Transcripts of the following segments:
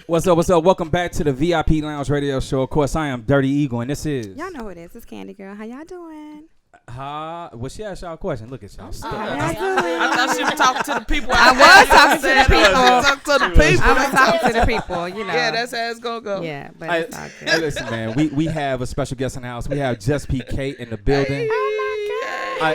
What's up? What's up? Welcome back to the VIP Lounge Radio Show. Of course, I am Dirty Eagle, and this is. Y'all know who it is. It's Candy Girl. How y'all doing? Well, she asked y'all a question. Look at y'all. How y'all doing? I thought she was talking to the people. I was talking to the people. I was talking to the people, you know. Yeah, that's how it's going to go. Yeah, but it's all good. Hey, listen, man. We have a special guest in the house. We have Juss PK in the building. Oh, my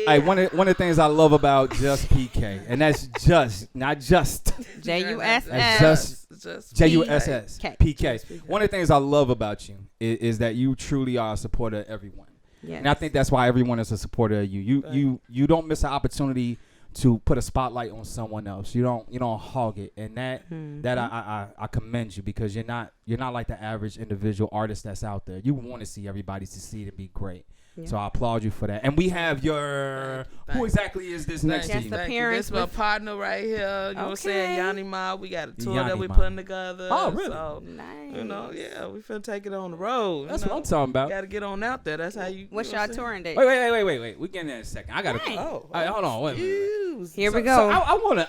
God. One of the things I love about Juss PK, and that's just, not just. Juss. That's just Juss PK. One of the things I love about you is that you truly are a supporter of everyone. Yes. And I think that's why everyone is a supporter of you. You don't miss an opportunity to put a spotlight on someone else. You don't hog it, and that I commend you, because you're not like the average individual artist that's out there. You want to see everybody succeed and be great. Yeah. So I applaud you for that. And we have your who exactly is this next to you? This is my partner right here. You know what I'm saying? Yanni Ma. We got a tour Yanni that we Ma. putting together. Oh, really? So, Nice. you know, yeah, we finna take it on the road. That's what I'm talking about. Got to get on out there. That's how you. What's y'all touring date? Wait. We getting there in a second. I got to. Oh, hold on. Wait a minute. Here we So go.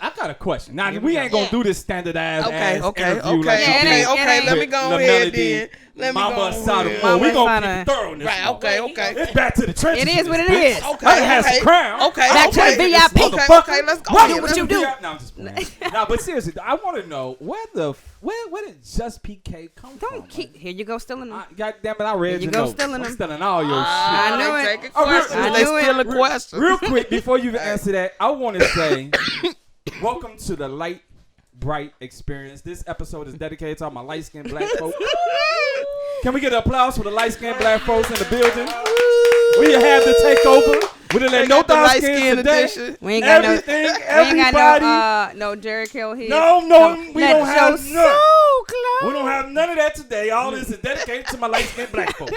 I got a question. Now we ain't gonna do this standardized Okay. interview Let me go ahead then. Let me Mama go Asada. ahead. We gonna keep thorough in this. Right. Okay. It's back to the trenches. It is what it bitch. is. I done had some crown. Okay. Back to the VIP. Okay. Let's go. Welcome what to you the do. VIP. No, I'm just playing. No, but seriously, I want to know where did Juss PK come from? Don't keep. Here you go, stealing them. God damn it, I read Here you your go, notes. stealing I'm them. stealing all your shit. I knew it. Taking questions. I They knew it. steal a question. Real quick, before you answer that, I want to say, welcome to the Light Bright Experience. This episode is dedicated to all my light-skinned black folks. Can we get an applause for the light-skinned black folks in the building? We have the takeover. We done let no dark skin today. edition. We ain't got Everybody. no Jerry Hill here. No, we don't have none. So close. We don't have none of that today. All this is dedicated to my light-skinned black folks.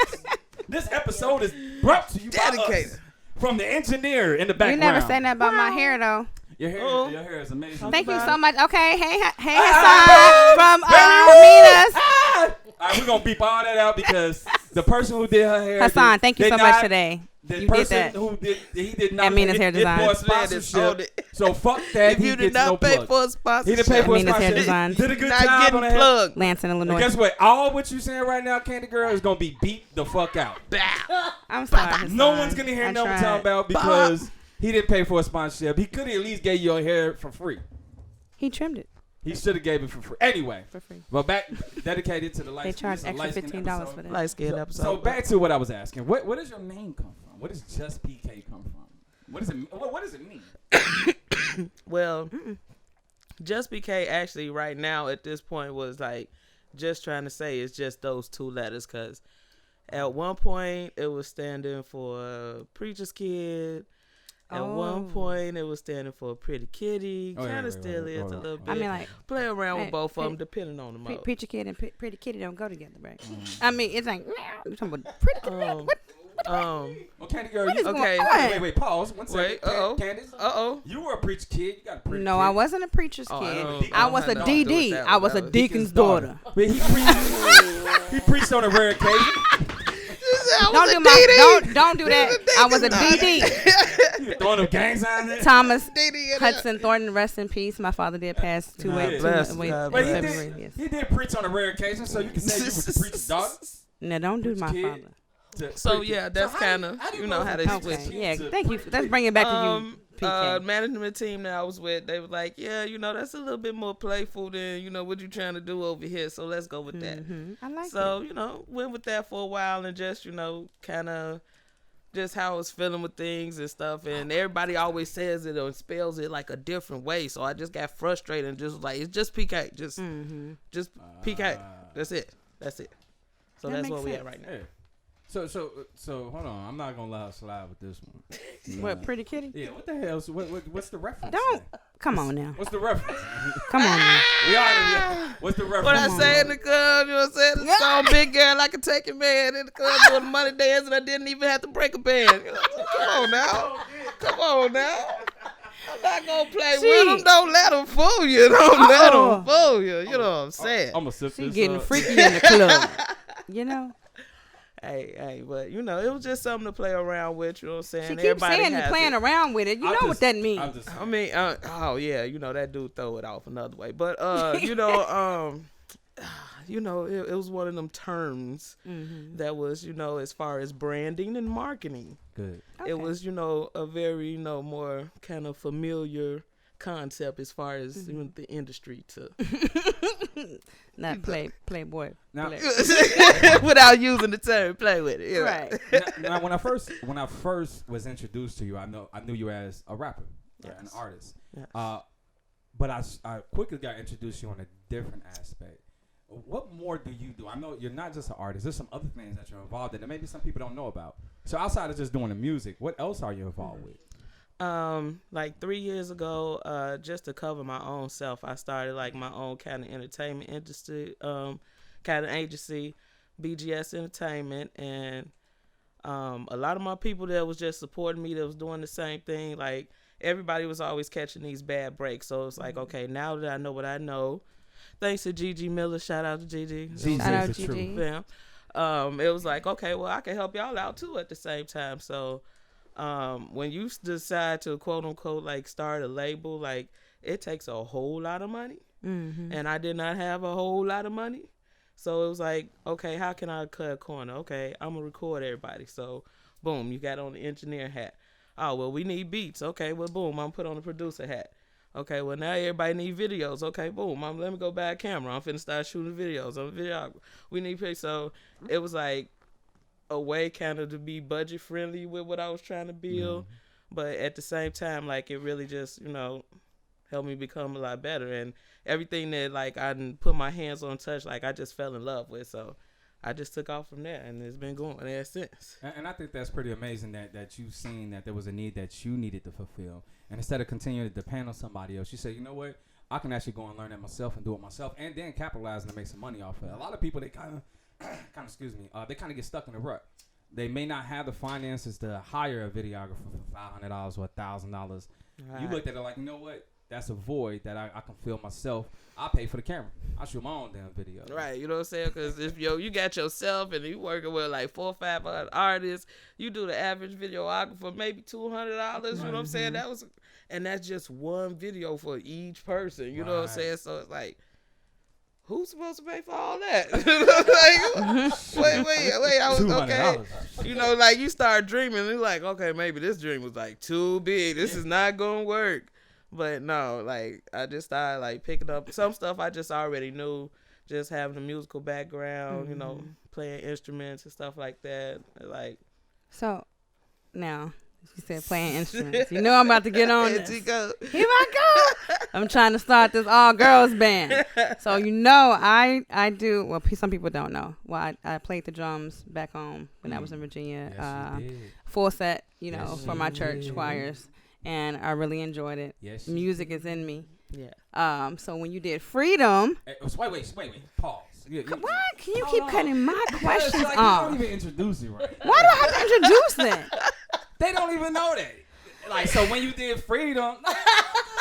This episode is brought to you by us from the engineer in the You background. never say nothing about my hair though. Your hair is amazing. Thank you so much. Okay, hey Hassan from Minas. All right, we're going to beep all that out because the person who did her hair. Hassan, thank you so much today. The You person did that. who did not At Mina's Hair Design. sponsorship. So fuck that. If you did not pay for a sponsorship, He didn't pay for a Mina's Hair sponsorship. Design. Did a good not job getting on the hair. plugged. Lansing, And Illinois. guess what? All what you saying right now, Candy Girl, is gonna be beat the fuck out. I'm sorry. Hassan. No one's gonna hear I no one tried. talking about because he didn't pay for a sponsorship. He could have at least gave your hair for free. He trimmed it He should have gave it for free. Anyway, for free. but back dedicated to the light. They charged extra $15 for that. Light skin So episode. back to what I was asking. Where does your name come from? Where does Juss PK come from? What does it mean? Well, Juss PK actually right now at this point was like just trying to say it's just those two letters, because at one point it was standing for preacher's kid. At one point it was standing for pretty kitty. Kind of still is a little bit. I mean, like, play around with hey, both of them depending on the mode. Preacher kid and pretty kitty don't go together, right? I mean, it's like you're talking about pretty kitty. What? Candy Girl. What is okay. going on? Wait. Pause. One second. Wait. Candace. You were a preacher kid. You got a preacher No, kid. I wasn't a preacher's kid. I I was a don't have nothing to do with DD. that I one. was a That was deacon's daughter. But he preached on a rare occasion. Don't do that. I was a DD. You throwing them gang signs in? Thomas Hudson Thornton, rest in peace. My father did pass God bless. God But bless. February. Yes. he did preach on a rare occasion, so you can say you was the preacher's daughter. No, don't do my Kid. father. So yeah, that's kind of how do you you know go how from they preacher's switch. kid Yeah, to thank you. Let's bring it back to you, PK. Management team that I was with, they were like, yeah, you know, that's a little bit more playful than, you know, what you trying to do over here. So let's go with that. I like So, you know, went with that for a while and just, you know, kind of just how I was feeling with things and stuff. And everybody always says it or spells it like a different way. So I just got frustrated and just was like, it's just PK. Just PK. That's it. So That that's makes where we sense. at right now. Yeah. So hold on. I'm not gonna let her slide with this one. What, pretty kitty? Yeah. What the hell? So what's the reference? Don't. Come on now. What's the reference? Come on now. We already. What's the reference? What I say in the club, you know what I'm saying? The song Big Girl, I Can Take Your Man in the club doing the money dance, and I didn't even have to break a band. You know, come on now. I'm not gonna play with them. Don't let them fool you. You know what I'm saying? I'm gonna sip She this getting up. freaky in the club. You know? Hey, but it was just something to play around with. You know what I'm saying? She keeps saying you're playing around with it. You know what that means. I mean, oh yeah, that dude throw it off another way. But it was one of them terms that was, as far as branding and marketing. Good. Okay. It was, a very, more kind of familiar concept as far as the industry to not playboy now, without using the term play with it, right. Now when I first was introduced to you, I knew you as a rapper, an artist. Yes. But I quickly got introduced to you on a different aspect. What more do you do? I know you're not just an artist. There's some other things that you're involved in that maybe some people don't know about. So outside of just doing the music, what else are you involved with? Like 3 years ago, just to cover my own self, I started like my own kind of entertainment industry, kind of agency, BGS Entertainment, and a lot of my people that was just supporting me, that was doing the same thing. Like everybody was always catching these bad breaks, so it's like, okay, now that I know what I know, thanks to Gigi Miller, shout out to Gigi, shout out Gigi. It was like, okay, well I can help y'all out too at the same time, so. When you decide to quote unquote like start a label, like it takes a whole lot of money, and I did not have a whole lot of money, so it was like, okay, how can I cut a corner? Okay, I'm gonna record everybody, so boom, you got on the engineer hat. Oh well, we need beats. Okay, well boom, I'm put on the producer hat. Okay, well now everybody need videos. Okay, boom, let me go buy a camera. I'm finna start shooting videos. I'm a videographer. We need pictures. So it was like a way kind of to be budget friendly with what I was trying to build, but at the same time, like it really just helped me become a lot better, and everything that like I didn't put my hands on, touch, like I just fell in love with, so I just took off from there, and it's been going ever since. And I think that's pretty amazing that you've seen that there was a need that you needed to fulfill, and instead of continuing to depend on somebody else, you said, you know what, I can actually go and learn it myself and do it myself, and then capitalize and make some money off of it. A lot of people, they kind of they kind of get stuck in a rut. They may not have the finances to hire a videographer for $500 or $1,000. Right. You looked at it like, you know what? That's a void that I can fill myself. I'll pay for the camera. I'll shoot my own damn video. Right, you know what I'm saying? Because if you got yourself and you working with like 4 or 5 other artists, you do the average videographer maybe $200. You know what I'm saying? And that's just one video for each person. You know what I'm saying? So it's like, who's supposed to pay for all that? Like, wait, I was okay. Like you start dreaming, and you're like, okay, maybe this dream was like too big. This is not gonna work. But no, like I just started like picking up some stuff I just already knew, just having a musical background, playing instruments and stuff like that. Like, so now. She said playing instruments. You know I'm about to get on this. Here I go. I'm trying to start this all-girls band. So I do, well, some people don't know. Well, I played the drums back home when I was in Virginia. Yes, full set, for my church choirs. And I really enjoyed it. Yes, music is in me. Yeah. So when you did Freedom. Wait. Pause. What? Can you keep cutting my questions off? You don't even introduce it right. Why do I have to introduce it? They don't even know that. Like, so when you did Freedom.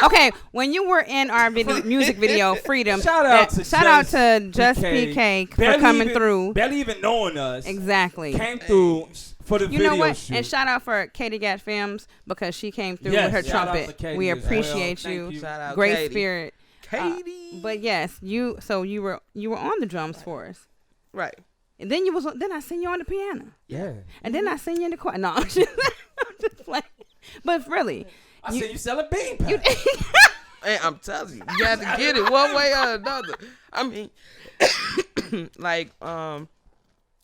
Okay, when you were in our music video, Freedom. Shout out to Juss PK for coming through. Barely even knowing us. Exactly. Came through for the video You know what? shoot. And shout out for Katie Gat Films because she came through with her trumpet. We appreciate you. Shout out Great Katie. spirit. Katie. But yes, you were on the drums for us. Right. And then then I seen you on the piano. Yeah. And then I seen you in the choir. No, I'm just playing. But really. I seen you selling bean pies. Hey, I'm telling you, you have to get it one way or another. I mean, like,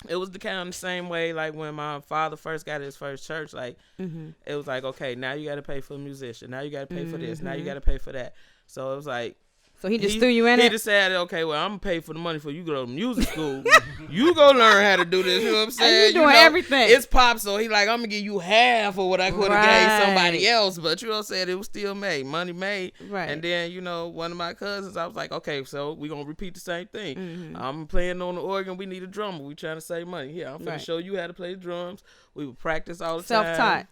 it was the kind of the same way, like, when my father first got his first church, like, it was like, okay, now you got to pay for a musician. Now you got to pay for this. Now you got to pay for that. So it was like, so he just threw you in it? He decided, okay, well, I'm going to pay for the money for you to go to music school. You go learn how to do this. You know what I'm saying? And you doing everything. It's pop, so he like, I'm going to give you half of what I could have gave somebody else. But you know what I'm saying? It was still made. Money made. Right. And then, one of my cousins, I was like, okay, so we're going to repeat the same thing. I'm playing on the organ. We need a drummer. We trying to save money. Yeah, I'm going to show you how to play the drums. We would practice all the time. Self-taught.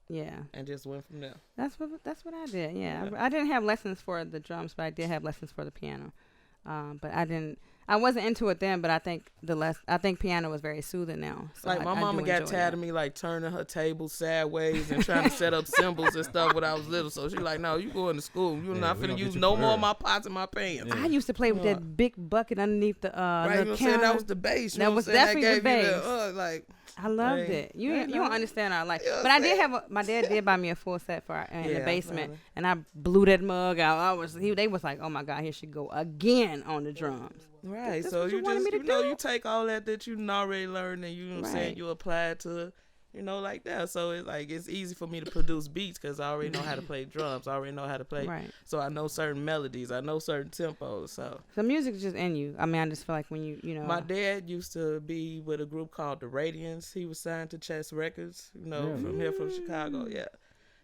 Yeah. And just went from there. That's what I did. Yeah. I didn't have lessons for the drums, but I did have lessons for the piano. But I I wasn't into it then, but I think piano was very soothing now. So like my mama got tired of me like turning her table sideways and trying to set up cymbals and stuff when I was little. So she like, no, you going to school. You're not finna use no more of my pots and my pans. I used to play with that big bucket underneath the right, you know what I'm saying? That was the bass. That was definitely the bass. Like, I loved it. You don't understand our life. But I did have my dad did buy me a full set for in the basement, and I blew that mug out. They was like, oh my God, here she go again on the drums. Right. So you just you take all that you already learned, and you know what I'm saying, you apply it to like that. So it's easy for me to produce beats because I already know how to play drums. I already know how to play. Right. So I know certain melodies. I know certain tempos. So music is just in you. I mean, I just feel like when you know. My dad used to be with a group called the Radiants. He was signed to Chess Records. From here from Chicago. Yeah.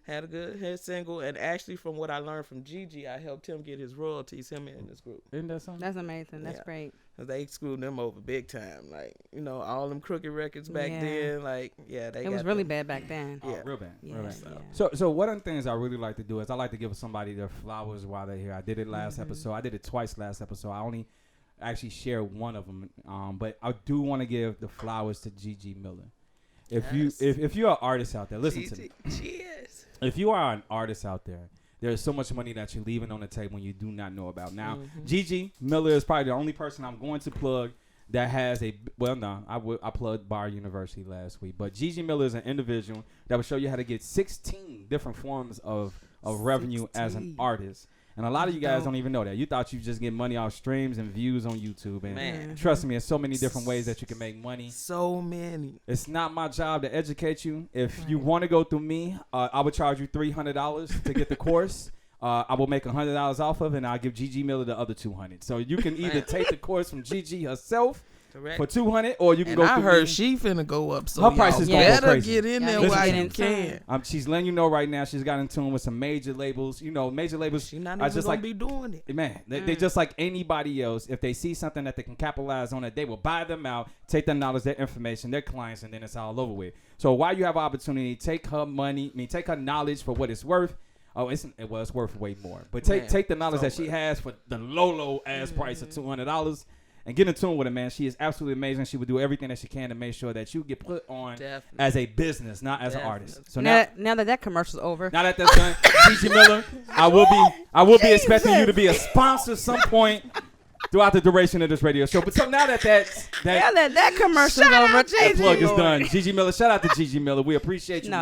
Had a good hit single, and actually, from what I learned from Gigi, I helped him get his royalties. Him and his group. Isn't that something? That's amazing. That's great. Cause they screwed them over big time. Like all them crooked records back then. Like it was really bad back then. Yeah, real bad. Yeah. Real bad. Yeah. So one of the things I really like to do is I like to give somebody their flowers while they're here. I did it last episode. I did it twice last episode. I only actually shared one of them, but I do want to give the flowers to Gigi Miller. If you're an artist out there, listen to me. Cheers. If you are an artist out there, there's so much money that you're leaving on the table when you do not know about. Now, Gigi Miller is probably the only person I'm going to plug that has I plugged Bar University last week, but Gigi Miller is an individual that will show you how to get 16 different forms of revenue as an artist. And a lot of you guys don't even know that. You thought you just get money off streams and views on YouTube. And trust me, there's so many different ways that you can make money. So many. It's not my job to educate you. If you want to go through me, I would charge you $300 to get the course. I will make $100 off of it, and I'll give Gigi Miller the other $200. So you can either take the course from Gigi herself for $200, or you can go. I heard she finna go up, so her price is gonna go crazy. Get in there while you can. She's letting you know right now. She's got in tune with some major labels. Major labels. She's not even just gonna be doing it. Man, they just like anybody else. If they see something that they can capitalize on it, they will buy them out, take their knowledge, their information, their clients, and then it's all over with. So while you have opportunity, take her money. Take her knowledge for what it's worth. Oh, it's worth way more. But take the knowledge that she has for the low ass price of $200. And get in tune with her, man. She is absolutely amazing. She would do everything that she can to make sure that you get put on as a business, not as an artist. So now that commercial's over. Now that that's done, Gigi Miller, I will be expecting you to be a sponsor some point throughout the duration of this radio show. But so now that commercial's over, that plug is done. Gigi Miller, shout out to Gigi Miller. We appreciate you.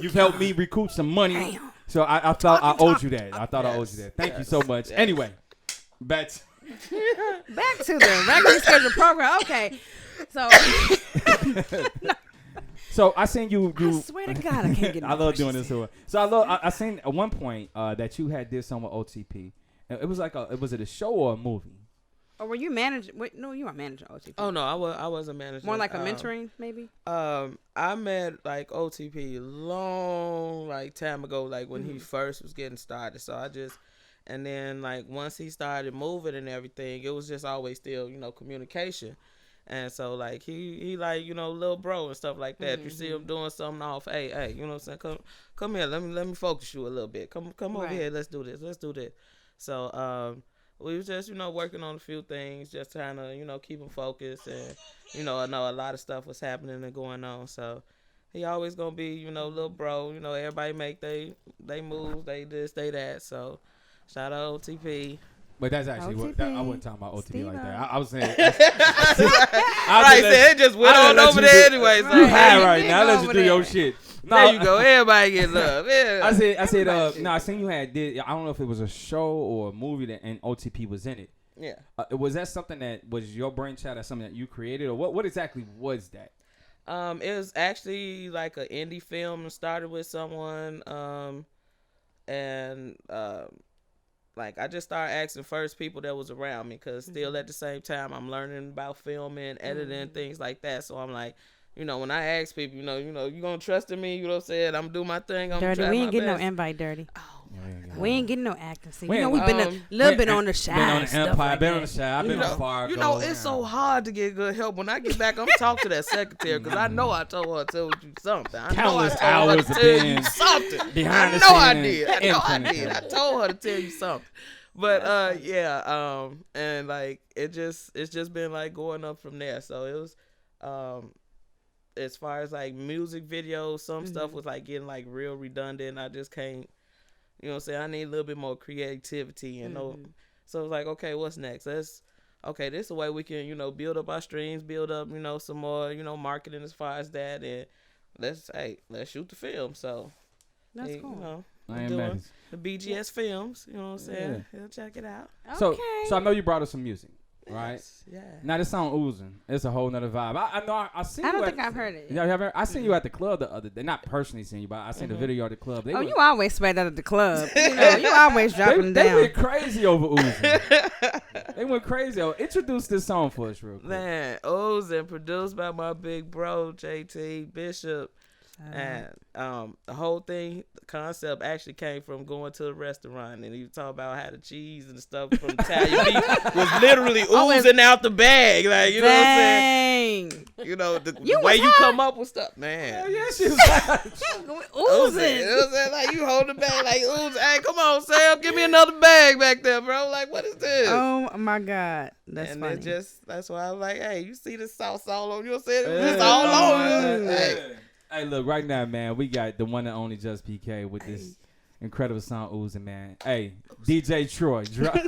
You've helped me recoup some money. Damn. So I thought I owed you that. Thank you so much. Anyway, back to the regular scheduled program. Okay, so I seen you. I swear to God, I can't get. I love doing this to her. So I seen at one point that you had did something with OTP. It was like was it a show or a movie? Or were you managing? Wait, no, you weren't managing OTP. Oh no, I wasn't managing. More like a mentoring, maybe. I met like OTP long time ago, like when he first was getting started. So and then like once he started moving and everything, it was just always still communication. And so like he like little bro and stuff like that. You see him doing something off, hey, you know what I'm saying? Come here, let me focus you a little bit. Come over here, let's do this. So we was just working on a few things, just trying to keep him focused, and I know a lot of stuff was happening and going on. So he always gonna be little bro. Everybody make they moves, they this, they that. So shout out OTP. But that's actually what I wasn't talking about OTP like that. I was saying. It just went on over there anyway. So you high right now. Let you do your shit. No, there you go. Everybody get love. Yeah. I said. I seen you did. I don't know if it was a show or a movie and OTP was in it. Yeah. Was that something that was your brainchild? Or something that you created, or what exactly was that? It was actually like an indie film and started with someone. Like I just started asking first people that was around me, because still at the same time I'm learning about filming, editing, things like that. So I'm like, when I ask people, you gonna trust in me? You know what I'm saying? I'm do my thing. I'm Dirty, we ain't getting no invite, Dirty. Oh. We ain't getting no acting. See, we've been a little bit on the shy. Been on the Empire, like been on the shy. I've been on Fargo. It's so hard to get good help. When I get back, I'm talk to that secretary, because I know I told her to tell you something. Countless hours of being something. Behind the scenes. I know I did. I told her to tell you something. But and like it's just been like going up from there. So it was as far as like music videos, some stuff was like getting like real redundant. I just can't, you know what I'm saying? I need a little bit more creativity and so it's like, okay, what's next? This is the way we can, you know, build up our streams, build up, you know, some more, you know, marketing as far as that, and let's shoot the film. So that's cool. You know, doing the BGS films, you know what I'm saying? Yeah. Check it out. So I know you brought us some music, right? Yes, yeah. Now this song oozing. It's a whole nother vibe. I know. I seen. I don't think I've heard it. Yeah, I seen you at the club the other day. Not personally seen you, but I seen the video at the club. You always spray that at the club. You know, you always dropping down. They went crazy over oozing. They went crazy. Introduce this song for us, real quick. Man, oozing, produced by my big bro JT Bishop. And the whole thing, the concept actually came from going to a restaurant, and he was talking about how the cheese and the stuff from Italian beef was literally oozing out the bag, like, you know what I'm saying? You know the way you come up with stuff, man. Yeah, she was oozing. You know what I'm saying? Like you hold the bag, like oozing. Hey, come on, Sam, give me another bag back there, bro. Like, what is this? Oh my God, that's and funny. That's why I was like, hey, you see the sauce all on? You know what I'm saying? It's all on. Hey, look, right now, man, we got the one and only Juss PK with this incredible song oozing, man. Hey, DJ Troy, drop. You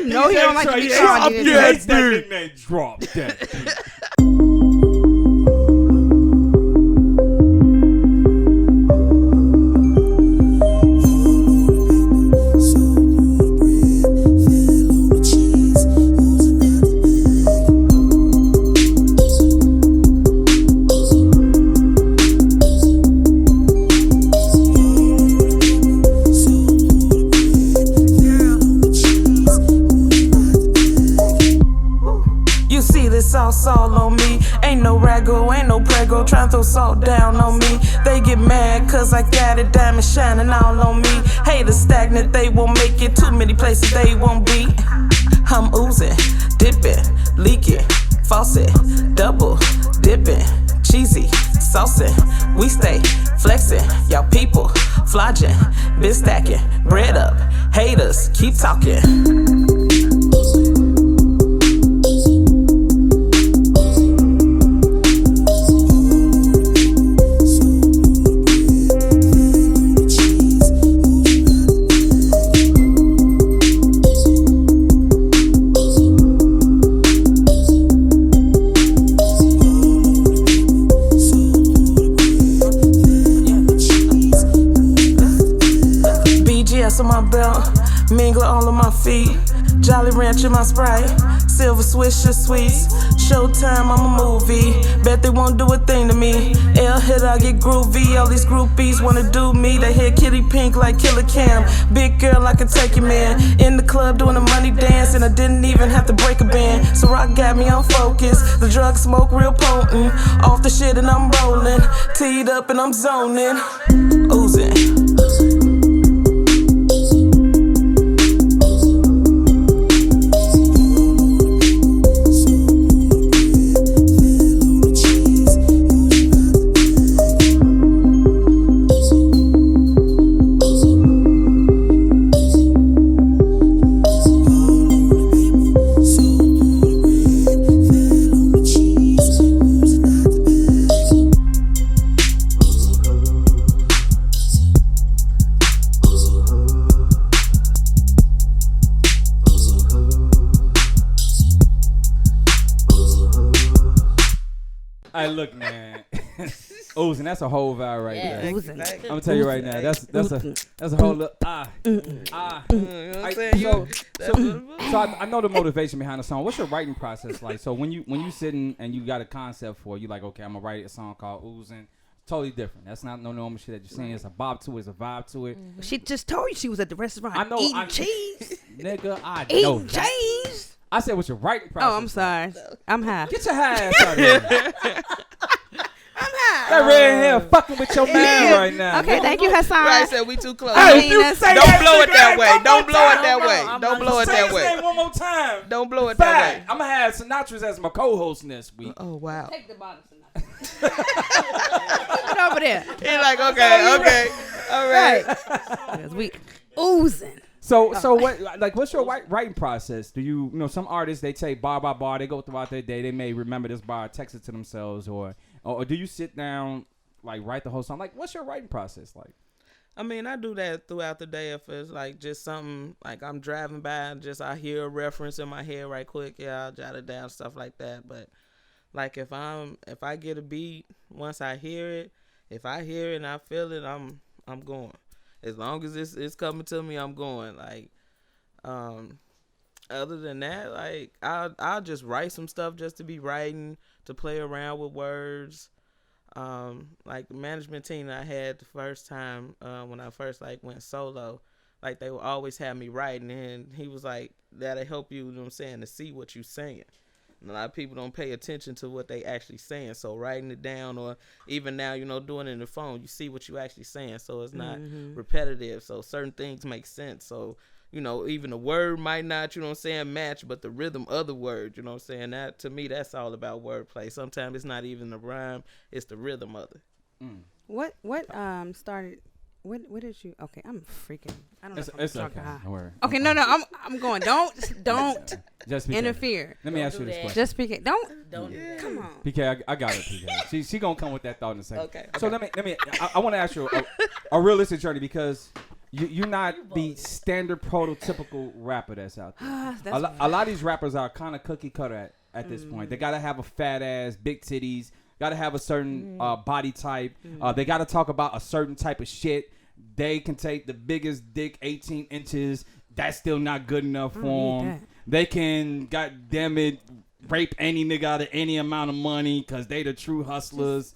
know he don't like to be drop that nickname. Drop that. Sauce all on me. Ain't no rago, ain't no prego. Tryna throw salt down on me. They get mad cause I got it, diamond shining all on me. Haters stagnant, they won't make it. Too many places they won't be. I'm oozing, dipping, leaking, faucet, double dipping, cheesy, saucing. We stay flexing, y'all people flogging, been stacking, bread up. Haters keep talking. On my belt, mingle all on my feet. Jolly Ranch in my Sprite, silver swisher sweets. Showtime, I'm a movie. Bet they won't do a thing to me. L hit, I get groovy. All these groupies wanna do me. They hear Kitty Pink like Killer Cam. Big girl, I can take you, man. In the club doing a money dance, and I didn't even have to break a band. So rock got me on focus. The drug smoke real potent. Off the shit and I'm rolling. Teed up and I'm zoning. Oozing. Hey, look, man. Oozing, that's a whole vibe right there. Oozing. I'm gonna tell you right now, that's a whole little You know what I'm saying? So I know the motivation behind the song. What's your writing process like? So when you sitting and you got a concept for it, you like, okay, I'm gonna write a song called Oozing. Totally different. That's not no normal shit that you're saying. It's a bop to it. It's a vibe to it. She just told you she was at the restaurant. I know. Eating cheese. Nigga, I know. Eating cheese. I said, what's your writing process? Oh, I'm sorry. I'm high. Get your high ass out of here. I'm high. That red hair fucking with your man right now. Okay, thank you, Hassan. Right, said we too close. Hey, you say don't that blow it nigga that ain't way. one Don't more blow it time. that way. Don't blow it Say that his way. name one more time. Don't blow it that way. I'm gonna have Sinatra's as my co-host next week. Oh wow. Take the bottle, Sinatra. Keep it over there. He's like, okay, all right. Because we oozing. So what's your writing process? Do you know some artists, they take bar by bar, they go throughout their day, they may remember this bar, text it to themselves, or do you sit down, like, write the whole song? Like, what's your writing process like? I mean, I do that throughout the day. If it's like just something like I'm driving by and just I hear a reference in my head right quick, yeah, I'll jot it down, stuff like that. But like if I get a beat, once I hear it, if I hear it and I feel it, I'm going. As long as it's coming to me, I'm going. Like, other than that, like I'll just write some stuff just to be writing, to play around with words. Like the management team that I had the first time when I first like went solo, like they would always have me writing, and he was like, that'll help you, you know what I'm saying, to see what you're saying. And a lot of people don't pay attention to what they actually saying, so writing it down, or even now, you know, doing it in the phone, you see what you actually saying, so it's not repetitive, so certain things make sense. So, you know, even the word might not, you know what I'm saying, match, but the rhythm of the word, you know what I'm saying, that, to me, that's all about wordplay. Sometimes it's not even the rhyme, it's the rhythm of it. What started, what did you, okay, I'm freaking, I don't know if I'm it's talking okay. high. Don't worry. Okay, no, I'm going, don't Just PK. interfere. Let me ask you this question. Just PK, don't do that. Come on. PK, I got it, PK. She gonna come with that thought in a second. Okay. So let me, I want to ask you a realistic journey, because you're not the standard prototypical rapper that's out there. A lot of these rappers are kind of cookie cutter at this point. They gotta have a fat ass, big titties, gotta have a certain body type. They gotta talk about a certain type of shit. They can take the biggest dick, 18 inches. That's still not good enough for them. They can, goddamn it, rape any nigga out of any amount of money because they the true hustlers.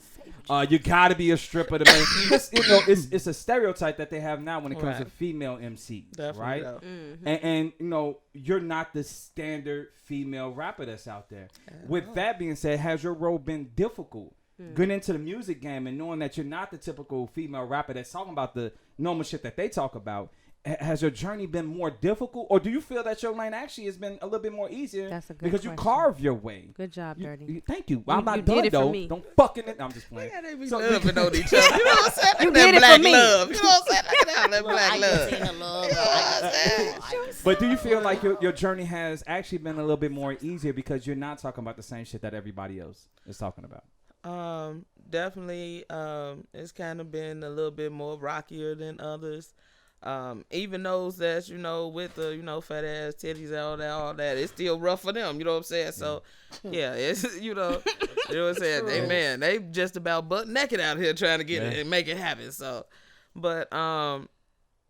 You gotta be a stripper to make. Because, you know, it's a stereotype that they have now when it comes to female MCs, definitely, right? And you know, you're not the standard female rapper that's out there. With that being said, has your role been difficult? Getting into the music game and knowing that you're not the typical female rapper that's talking about the normal shit that they talk about. Has your journey been more difficult, or do you feel that your lane actually has been a little bit more easier? That's a good because question. you carve your way. Good job, Dirty. Thank you. I'm not you done did it for though. me. Don't fucking it. I'm just playing. They be loving on each other. You know what I'm saying? You That did it black for me. love. You know what I'm saying? Look at that black love. You know what I'm saying? But do you feel like your journey has actually been a little bit more easier because you're not talking about the same shit that everybody else is talking about? Definitely. It's kind of been a little bit more rockier than others. Even those that's, you know, with the, you know, fat ass titties, all that, it's still rough for them, you know what I'm saying? So, yeah, it's, you know what I'm saying? They just about butt naked out here trying to get it and make it happen. So, but,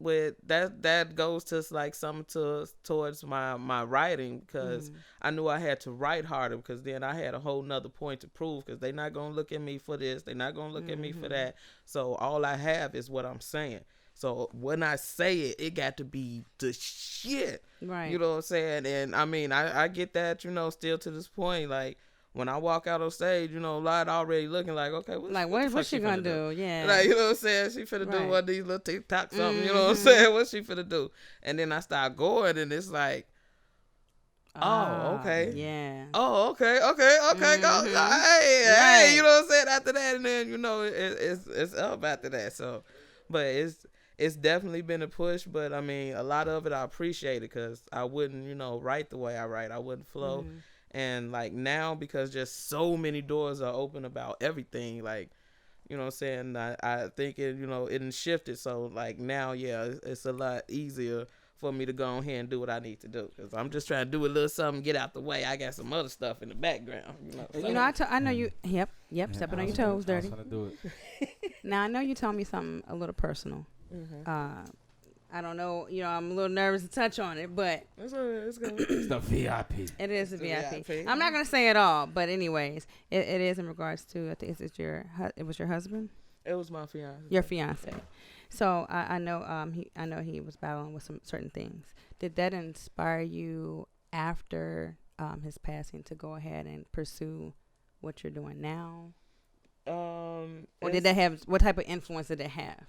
with that goes to like something towards my writing, because I knew I had to write harder, because then I had a whole nother point to prove, because they're not going to look at me for this. They're not going to look at me for that. So all I have is what I'm saying. So when I say it, it got to be the shit. Right. You know what I'm saying? And I mean, I get that, you know, still to this point. Like, when I walk out on stage, you know, a lot already looking like, okay, what's she gonna do? Yeah. Like, you know what I'm saying? She finna do one of these little TikTok something, you know what I'm saying? What's she finna do? And then I start going, and it's like, oh, okay. Yeah. Oh, okay. Go. Hey, you know what I'm saying? After that, and then, you know, it's up after that. So, but it's definitely been a push, but I mean, a lot of it I appreciate it, because I wouldn't, you know, write the way I write. I wouldn't flow. And like now, because just so many doors are open about everything, like, you know what I'm saying? I think it, you know, it shifted. So like now, yeah, it's a lot easier for me to go on here and do what I need to do, because I'm just trying to do a little something, get out the way. I got some other stuff in the background. You know, I know you. Yep. Stepping on your toes, Dirty. I was gonna do it. Now I know you told me something a little personal. I don't know. You know, I'm a little nervous to touch on it, but it's good. It's the VIP. It is the VIP. I'm not gonna say it all, but anyways, it is in regards to. I think it was your husband. It was my fiance. Your fiance. So I know he was battling with some certain things. Did that inspire you after his passing to go ahead and pursue what you're doing now? Or did that have, what type of influence did it have?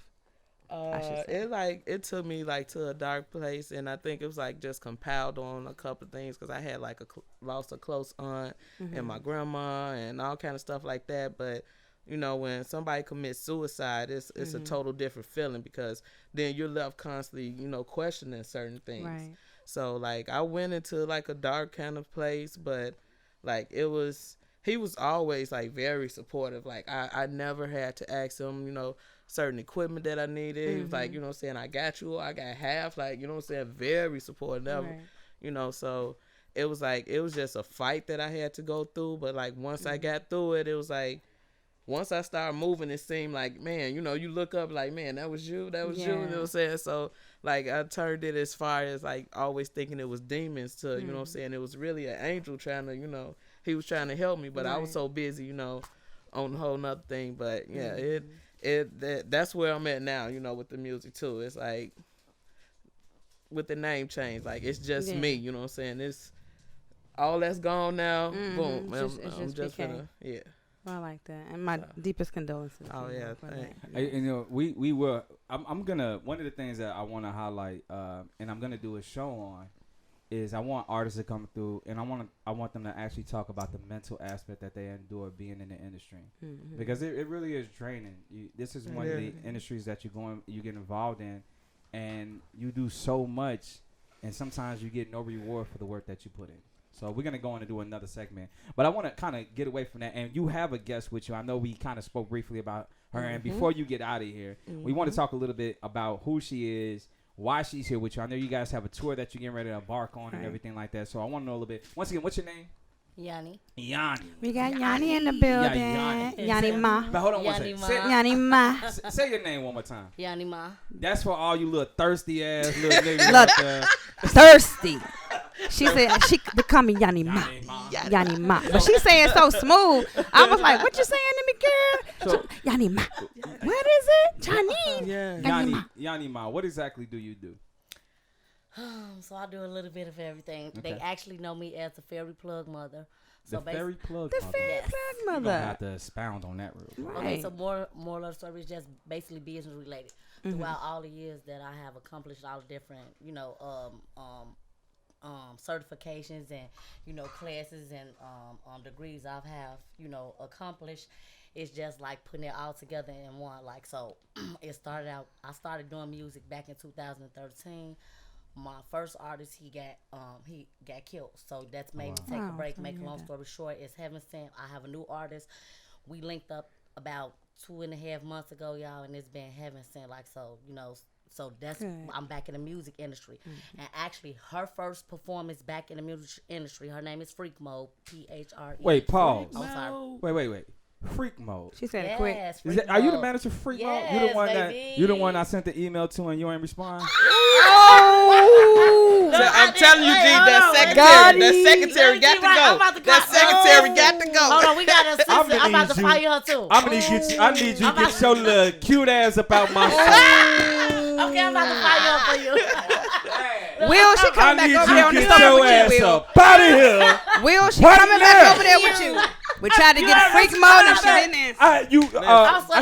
It took me like to a dark place, and I think it was like just compiled on a couple of things, because I had like lost a close aunt and my grandma and all kind of stuff like that. But you know, when somebody commits suicide, it's a total different feeling because then you're left constantly, you know, questioning certain things. Right. So, like, I went into, like, a dark kind of place, but, like, he was always, like, very supportive. Like, I never had to ask him, you know, certain equipment that I needed. He was like, you know what I'm saying, I got you, I got half. Like, you know what I'm saying, very supportive. Right. You know, so it was, like, it was just a fight that I had to go through. But, like, once I got through it, it was, like, once I started moving, it seemed like, man, you know, you look up like, man, that was you. You know what I'm saying? So, like, I turned it as far as, like, always thinking it was demons to, you know what I'm saying? It was really an angel trying to, you know, he was trying to help me, but I was so busy, you know, on a whole nother thing. But, yeah, that's where I'm at now, you know, with the music, too. It's, like, with the name change, like, it's just me, you know what I'm saying? It's all that's gone now. Boom. I'm just gonna, Well, I like that, and my deepest condolences. Oh yeah, you know, we were. I'm gonna. One of the things that I want to highlight, and I'm gonna do a show on, is I want artists to come through, and I want them to actually talk about the mental aspect that they endure being in the industry, because it really is draining. This is one of the industries that you get involved in, and you do so much, and sometimes you get no reward for the work that you put in. So we're going to go on and do another segment. But I want to kind of get away from that. And you have a guest with you. I know we kind of spoke briefly about her. And before you get out of here, we want to talk a little bit about who she is, why she's here with you. I know you guys have a tour that you're getting ready to embark on and everything like that. So I want to know a little bit. Once again, what's your name? Yanni. We got Yanni in the building. Yanni Ma. But hold on one second. Yanni Ma. Say your name one more time. Yanni Ma. That's for all you little thirsty ass little niggas out there. Thirsty. She said she become Yanni Ma. Yanni Ma. But she saying so smooth. I was like, what you saying to me, girl? So, Yanni Ma. What is it? Chinese. Yeah. Yanni Ma, what exactly do you do? So I do a little bit of everything. Okay. They actually know me as the fairy plug mother. So The fairy plug The mother. fairy plug You're mother. going to have to expound on that real quick. Okay, so more of the story is just basically business related. Throughout all the years that I have accomplished all the different, you know, certifications and, you know, classes and degrees I've you know, accomplished. It's just like putting it all together in one. Like, so I started doing music back in 2013. My first artist, he got killed. So that's made me take a break. Make a long story short, it's Heaven Sent. I have a new artist. We linked up about 2.5 months ago, y'all, and it's been Heaven Sent. Like, so, you know, so that's I'm back in the music industry. And actually, her first performance back in the music industry, her name is Freak Mode, Phre. Wait, pause. I'm sorry. Wait. Freak Mode. She said it quick. Are you the manager of Freak Mode? Yes, You the one I sent the email to and you ain't respond? Oh! I'm telling you, G, that secretary got to go. That secretary got to go. Hold on, we got an assistant. I'm about to fire her too. I need you to get your little cute ass up out my phone. Okay, I'm about to fire her for you. Will, she coming back over there on the get stomach your with ass you, Will. up out of here. Will, she Right coming now. back over there with you. We tried to get freak mode and she didn't answer. I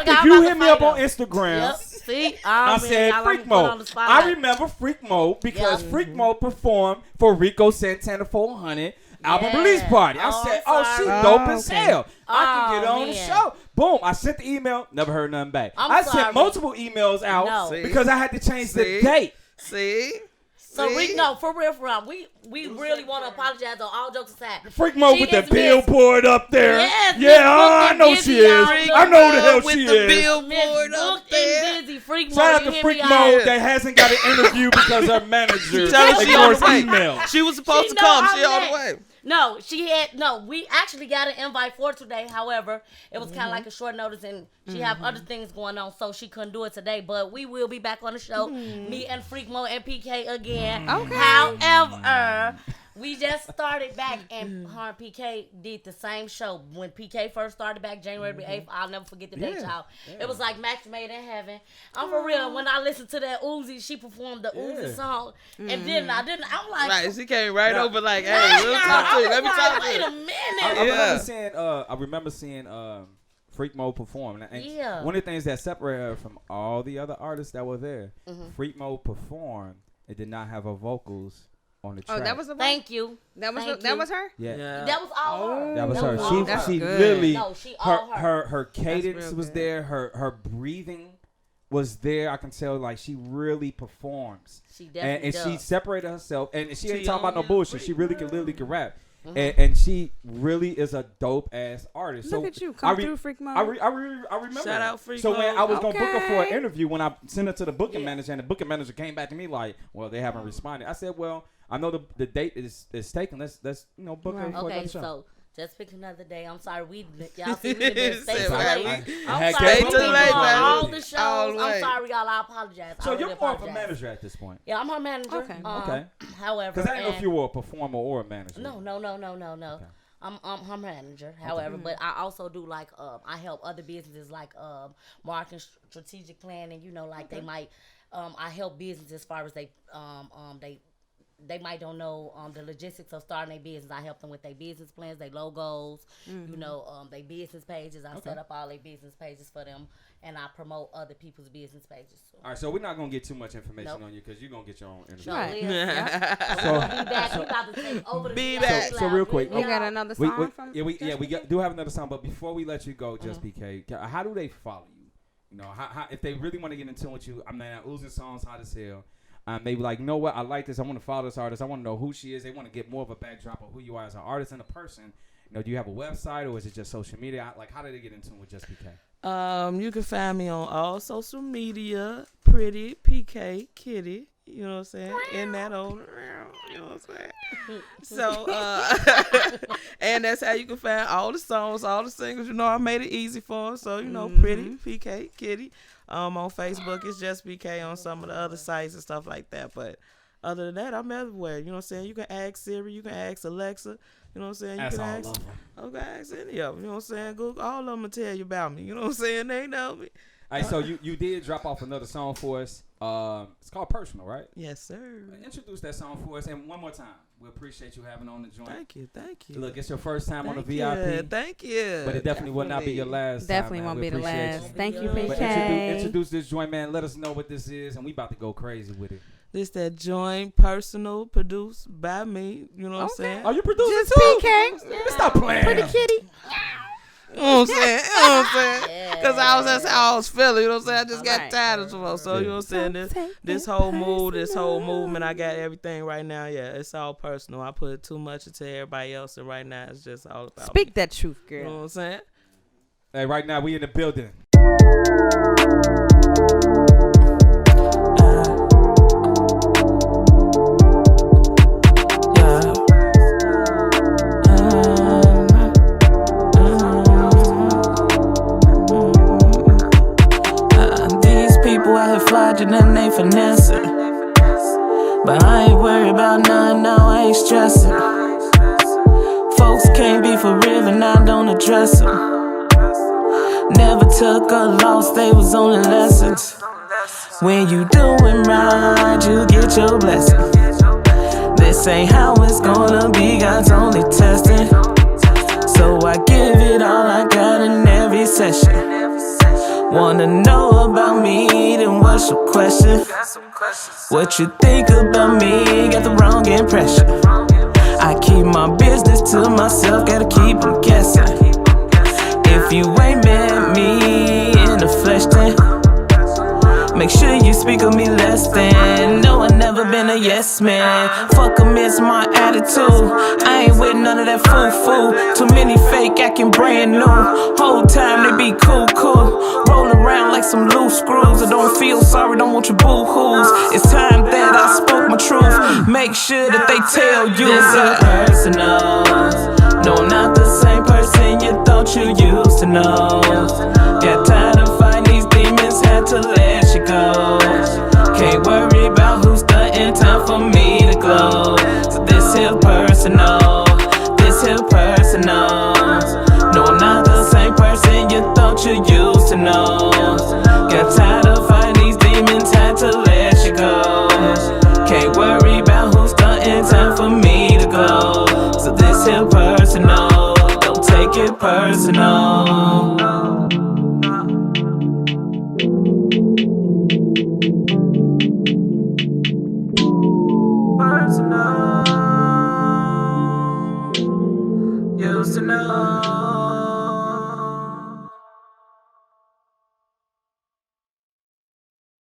think you hit me up on Instagram. Yep. See, I said Freak Mode. I remember Freak Mode because Freak Mode performed for Rico Santana 400 album release party. I said, she dope as hell. I can get on the show. Boom. I sent the email. Never heard nothing back. I sent multiple emails out because I had to change the date. See? So for real, we really want to apologize on all jokes aside. Freak Mode with the billboard up there. Yes, I know she is. I know who the hell she is. Billboard up there. Busy. Freak Mode. Shout out to Freak Mode that hasn't got an interview because her manager ignores email. She was supposed to come. She on the way. No, we actually got an invite for today. However, it was kind of like a short notice and she have other things going on, so she couldn't do it today. But we will be back on the show, me and Freak Mode and PK again. Okay. However, we just started back and her and PK did the same show. When PK first started back January 8th, I'll never forget the date, y'all. It was like Match Made in Heaven. I'm for real. When I listened to that Uzi, she performed the Uzi song. And then I'm like... Right, she came right over like, hey, we'll talk to you. Let me talk to you. Wait a minute. I remember seeing Freak Mode perform. And one of the things that separated her from all the other artists that were there, Freak Mode performed. It did not have her vocals on the track. Oh, that was the one? Thank you. That was her? Yeah. That was all her. That was her. all her. She Good. really No, she all her. her cadence was good. there. Her breathing was there. I can tell like she really performs. She definitely and does. she separated herself, and she ain't She talking about no on bullshit. it. She really can rap. Mm-hmm. And she really is a dope ass artist. Look so at you, come through Freak Mode. I remember. Shout out Freak So when Mode. I was gonna book her for an Okay. interview, when I sent her to the booking manager, and the booking manager came back to me like, "Well, they haven't responded." I said, "Well, I know the date is taken. Let's book her Right. for Okay, another show." so just pick another day. I'm sorry, y'all see we been stay Said too right. late. I I'm had sorry, Stay we too been late, doing man. all the shows. All the way. I'm sorry, y'all. I apologize. So I you're really more of a apologize. manager at this point. Yeah, I'm her manager. Okay. Okay. However, Because I didn't know if and- you were a performer or a manager. No. Okay. I'm her manager. However, but I also do like I help other businesses like marketing, strategic planning. You know, like they might I help businesses as far as they might don't know the logistics of starting a business. I help them with their business plans, their logos, you know, their business pages. I set up all their business pages for them, and I promote other people's business pages. So. All right, so we're not gonna get too much information Nope. on you because you're gonna get your own interview. Sure Right. is, yeah. So- We'll be back. We about to take over the Be VIP back. So real quick, We got another We, song from we Just PK? do have another song, but before we let you go, Just PK, how do they follow you? You know, how if they really want to get in tune with you, I mean, Uzi's songs hot as hell. Maybe like, you know what, I like this. I want to follow this artist. I want to know who she is. They want to get more of a backdrop of who you are as an artist and a person. You know, do you have a website or is it just social media? Like, how do they get in tune with Just PK? You can find me on all social media, Pretty PK Kitty. You know what I'm saying? In that old, you know what I'm saying? So, and that's how you can find all the songs, all the singles. You know, I made it easy for them. So, you know, Pretty PK Kitty. On Facebook, it's Just PK on some of the other sites and stuff like that. But other than that, I'm everywhere. You know what I'm saying? You can ask Siri, you can ask Alexa. You know what I'm saying? You That's can all ask. of them. Okay, ask any of them. You know what I'm saying? Google, all of them will tell you about me. You know what I'm saying? They know me. All right, so you did drop off another song for us. It's called Personal, right? Yes, sir. Introduce that song for us, and one more time. We appreciate you having on the joint. Thank you. Look, it's your first time on the Thank VIP. you. Thank you. But it definitely will not be your last. Definitely time, man. won't We be the appreciate last. you. Thank you, But PK. introduce this joint, man. Let us know what this is, and we about to go crazy with it. This that joint, personal, produced by me. You know what I'm saying? Oh, you producing Just too? PK. Stop playing. Pretty kitty. You know what I'm saying? You know what I'm saying? Yeah. Because that's how I was feeling. You know what I'm saying? I just got Alright. tired of it. So, you know what I'm saying? This whole mood, this whole movement, I got everything right now. Yeah, it's all personal. I put too much into everybody else, and right now it's just all about Speak me. that truth, You know girl. what I'm saying? Hey, right now we in the building. These people out here flogging and they finessing, but I ain't worried about none, now I ain't stressing. Folks can't be for real and I don't address them. Never took a loss, they was only lessons. When you doing right, you get your blessing. This ain't how it's gonna be, God's only testing. So I give it all I got in every session. Wanna know about me, then what's your question? What you think about me, got the wrong impression. I keep my business to myself, gotta keep them guessing. If you ain't met me in the flesh, then make sure you speak of me less than. No, I never been a yes man. Fuck 'em, it's my attitude. I ain't with none of that foo-foo. Too many fake acting brand new. Whole time they be cool. Rolling around like some loose screws. I don't feel sorry, don't want your boo-hoos. It's time that I spoke my truth. Make sure that they tell you this is personal. No, I'm not the same person you thought you used to know. Got tired of fighting these demons, had to let you go. Can't worry about who's stunting, time for me to glow. So this here personal, this here personal. No, I'm not the same person you thought you used to know. Got tired of fighting these demons, had to let you go. Can't worry about who's stunting, time for me to glow. So this here personal, don't take it personal.